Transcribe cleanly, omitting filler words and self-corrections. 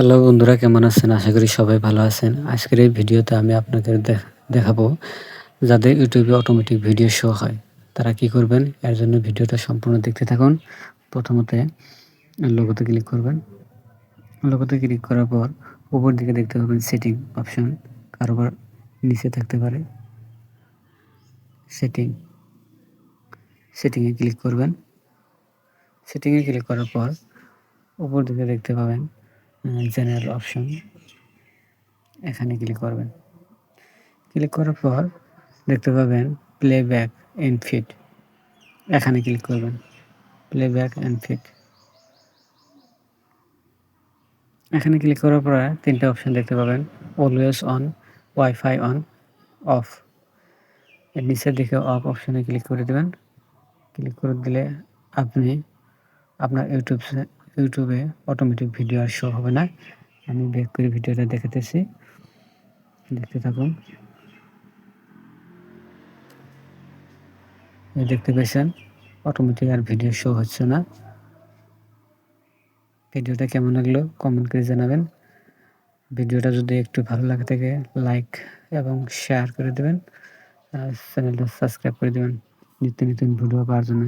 Hello বন্ধুরা, কেমন আছেন? আশা করি সবাই ভালো আছেন। আজকের এই ভিডিওতে আমি আপনাদের দেখাবো যাদের ইউটিউবে অটোমেটিক ভিডিও শো হয় তারা কি করবেন। এর জন্য ভিডিওটা সম্পূর্ণ দেখতে থাকুন। প্রথমতে লোগোতে ক্লিক করবেন। লোগোতে ক্লিক করার পর উপর দিকে দেখতে পাবেন সেটিং অপশন, কারোবার নিচে থাকতে পারে। সেটিংয়ে ক্লিক করবেন। সেটিংয়ে ক্লিক করার পর উপর দিকে দেখতে পাবেন জেনারেল অপশন, এখানে ক্লিক করবেন। ক্লিক করার পর দেখতে পাবেন প্লেব্যাক এন্ড ফিড, এখানে ক্লিক করবেন। প্লেব্যাক এন্ড ফিড, এখানে ক্লিক করার পর তিনটা অপশন দেখতে পাবেন। Always on, wifi on, of. এর নিচের দিকে অফ অপশনে ক্লিক করে দেবেন। ক্লিক করে দিলে আপনি আপনার ইউটিউবে অটোমেটিক ভিডিও আর শো হবে না। আমি ব্যাক করে ভিডিওটা দেখাতেছি, দেখতে থাকুন। দেখতে পেয়েছেন অটোমেটিক আর ভিডিও শো হচ্ছে না। ভিডিওটা কেমন লাগলো কমেন্ট করে জানাবেন। ভিডিওটা যদি একটু ভালো লাগে থাকে লাইক এবং শেয়ার করে দেবেন। চ্যানেলটা সাবস্ক্রাইব করে দেবেন নিত্য নতুন ভিডিও পাওয়ার জন্য।